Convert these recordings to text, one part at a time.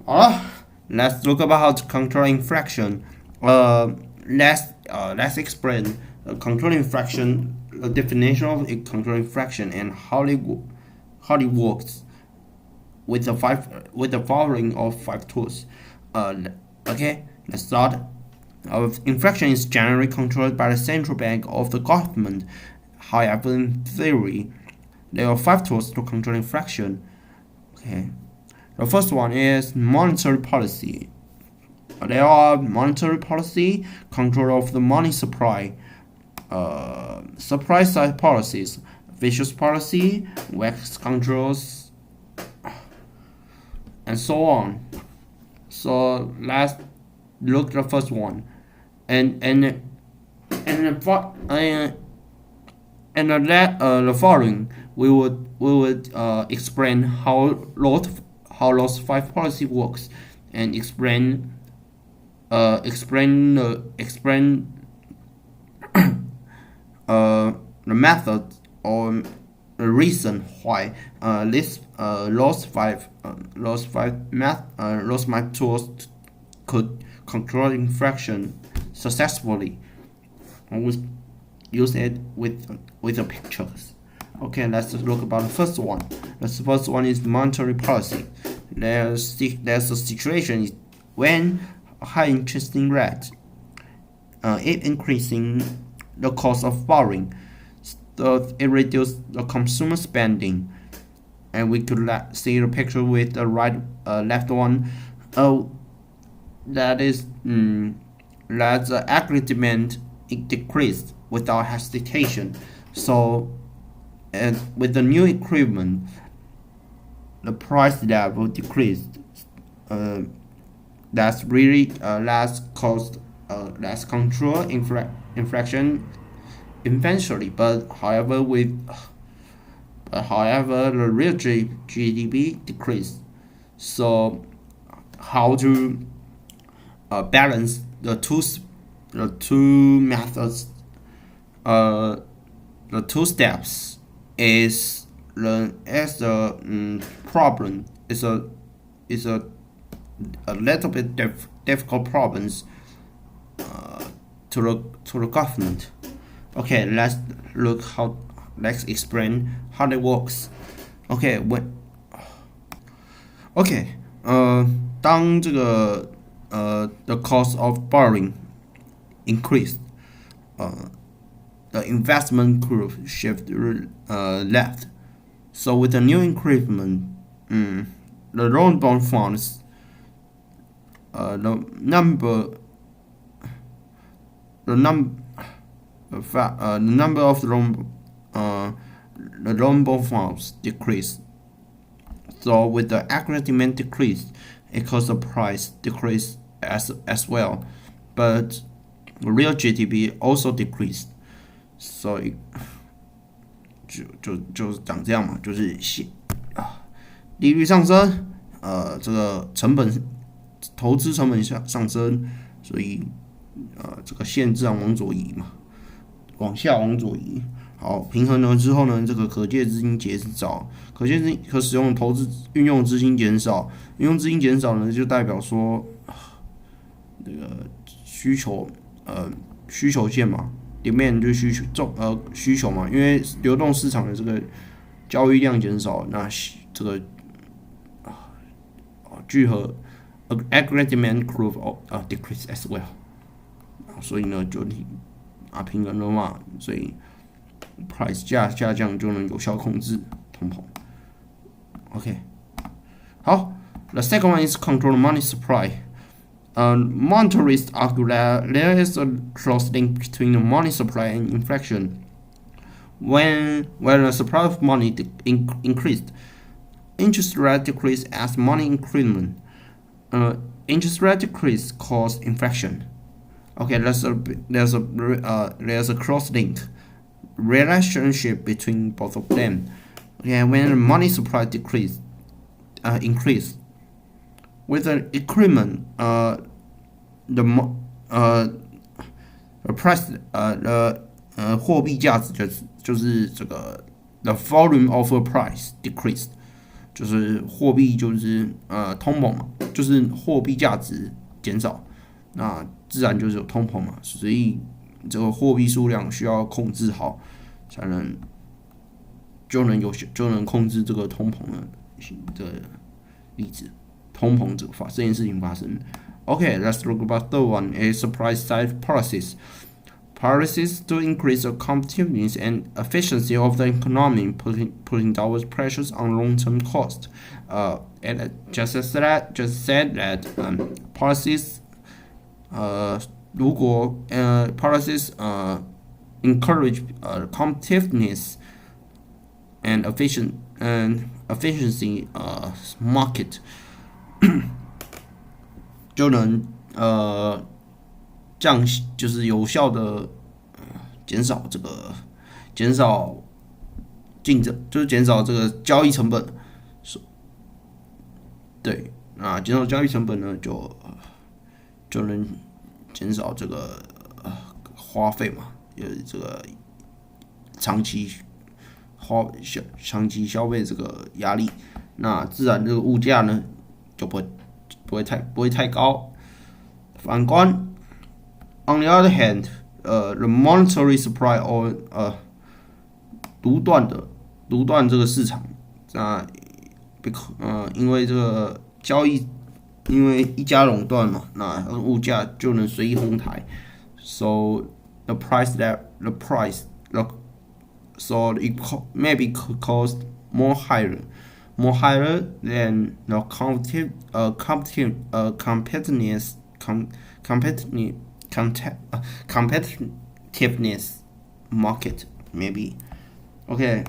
好了，let's look about how to control inflation. Let's explain control inflation, the definition of control inflation, and how it works with the following of 5 tools. Okay, let's start. Inflation is generally controlled by the central bank of the government. However, in theory, there are 5 tools to control inflation. Okay, the first one is monetary policy. There are monetary policy, control of the money supply, supply side policies, vicious policy, wax controls, and so on. So let's look at the first one, and the following we would explain how those 5 policy works, and explain the method or the reason why those five tools could control inflation successfully. Always use it with the pictures. Okay, let's look about the first one. The first one is monetary policy. There's a situation when high interest rate it increasing the cost of borrowing, so it reduces the consumer spending, and we could see the picture with the left one. That is that the aggregate demand it decreased without hesitation. So with the new equipment, the price level decreased. That's really less cost, less control inflation eventually. But however, the real GDP decreased. So how to balance the two methods? The 2 steps is the problem is a little bit difficult problems to the government. Okay, let's explain how it works. Okay,当这个the cost of borrowing increased, the investment curve shift left. So with the new increment, the loan bond funds, the number of the loan bond funds decreased. So with the aggregate demand decrease, it caused the price decrease as well. But real GDP also decreased. So 就是长这样嘛，就是利率上升，这个投资成本上升，所以这个线自然往左移嘛，往下往左移。好，平衡了之后呢，这个可借资金减少，可使用投资运用资金减少，运用资金减少呢，就代表说这个需求线嘛。里面就需求嘛，因为流动市场的这个交易量减少，那这个聚合 aggregate demand curve decrease as well， 所以呢就平衡了嘛，所以 price 下降就能有效控制通膨。OK， 好 ，the second one is control money supply. Monetarists argue that there is a close link between the money supply and inflation. When the supply of money increased, interest rate decreased as money increment. Interest rate decrease caused inflation. Okay, there's a close link relationship between both of them. Okay, when the money supply increased. With the increment, the price, 货币价值就是这个 the volume of a price decreased， 就是货币就是通膨嘛，就是货币价值减少，那自然就是有通膨嘛，所以这个货币数量需要控制好，才能就能控制这个通膨的例子，通膨这件事情发生。Okay, let's look about third one is supply side policies. Policies to increase the competitiveness and efficiency of the economy, putting downward pressures on long-term cost. And just said that policies 如果policies encourage competitiveness and efficiency market 就能就是有效的减少竞争，就是减少这个交易成本。对，那减少交易成本呢，就能减少这个花费嘛，这个长期消费这个压力，那自然这个物价呢就不会太高。反观 ，on the other hand， the monetary supply or 独断这个市场，那因为这个交易，因为一家垄断嘛，那物价就能随意哄抬 ，so so it maybe could cost more higher than the competitiveness market maybe. Okay,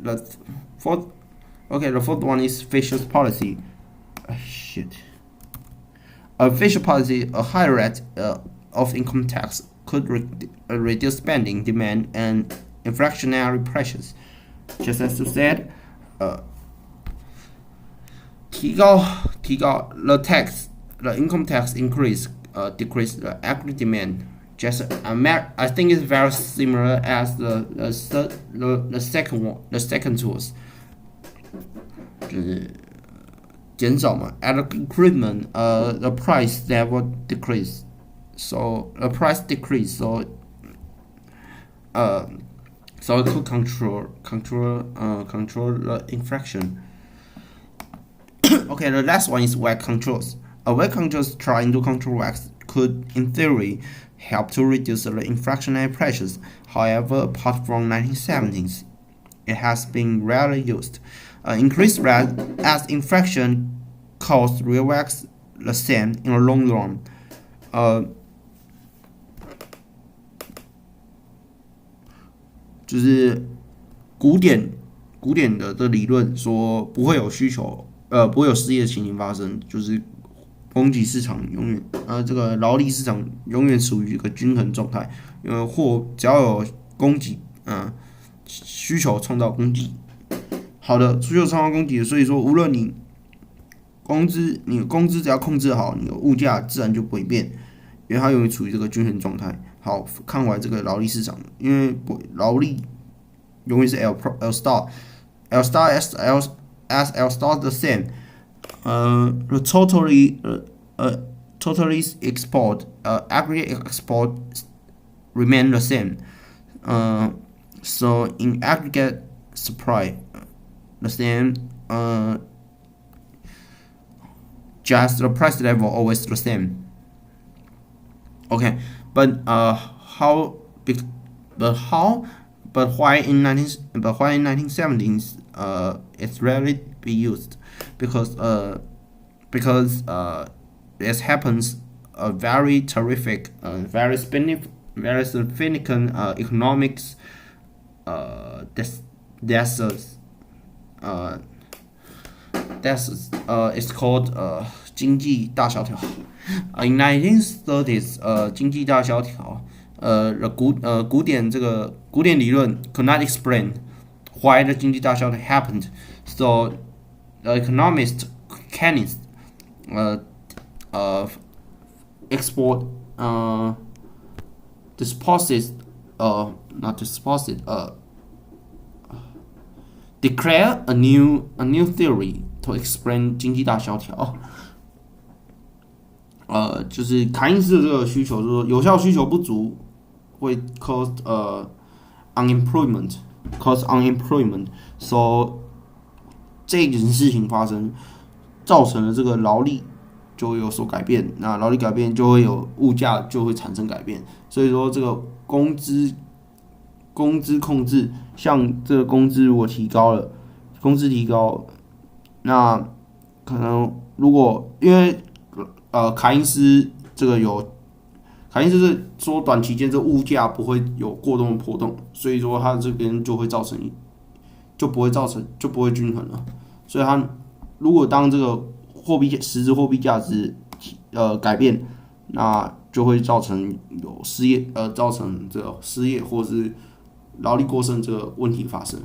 the fourth one is fiscal policy. A fiscal policy, a higher rate of income tax could reduce spending, demand, and inflationary pressures. Just as you said, 提高 the income tax increase, decrease the aggregate demand. Just I think it's very similar as the second tools. 就是减少嘛 ，at increment, the price that will decrease. So the price decrease, so it could control the inflation. Okay, the last one is WACC controls. WACC controls trying to control WACC could, in theory, help to reduce the inflationary pressures. However, apart from 1970s, it has been rarely used. Increased rate as inflation costs real WACC the same in the long run. 就是古典的这理论说不会有需求，不会有失业的情形发生，就是供给市场永远，这个劳力市场永远处于一个均衡状态，因为只要有供给，需求创造供给，好的需求创造供给，所以说无论你工资只要控制好，你的物价自然就不会变，因为它永远处于这个均衡状态。好，看完这个劳力市场，因为劳力永远是 L star as L star the same. The totally export aggregate export remain the same. So in aggregate supply the same. Just the price level always the same. Okay, but why in 1970s it's rarely be used because it happens a very terrific, very significant economics it's called 经济大萧条。In 1930s, 经济大萧条，古典理论 could not explain why the 经济大萧条 happened. So the economist Keynes export declare a new theory to explain 经济大萧条。就是凯因斯的这个需求，就是说有效需求不足会 cause unemployment，cause unemployment，so 这件事情发生，造成了这个劳力就会有所改变，那劳力改变就会有物价就会产生改变，所以说这个工资控制，像这个工资如果提高了，工资提高，那可能如果因为凯因斯这个凯因斯是说短期间这物价不会有过动的波动，所以说它这边就会就不会均衡了，所以它如果当这个实质货币价值改变，那就会造成有失业造成这个失业或是劳力过剩这个问题发生，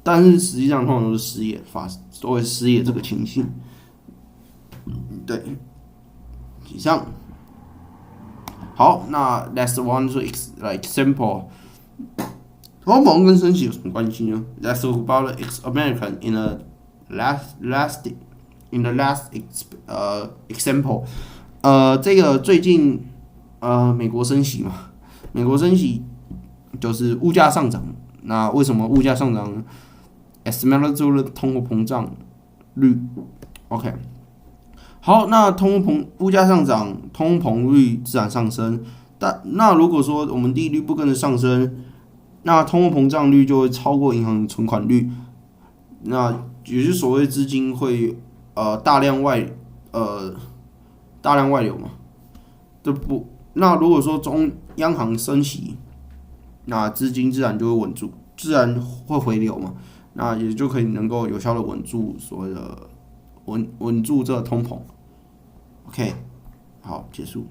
但是实际上通常都是所谓失业这个情形，对。以上，好，那 let's one to example， 通膨跟升息有什么关系呢 ？Let's talk about the American in the last example， 这个最近美国升息嘛，美国升息就是物价上涨，那为什么物价上涨呢 ？Similar to the 通货膨胀率 ，OK。好，那物价上涨，通膨率自然上升。那如果说我们利率不跟着上升，那通货膨胀率就会超过银行存款率，那也就是所谓资金会大量外流嘛。那如果说央行升息，那资金自然就会稳住，自然会回流嘛。那也就可以能够有效的稳住所谓的稳住这个通膨。OK， 好，结束。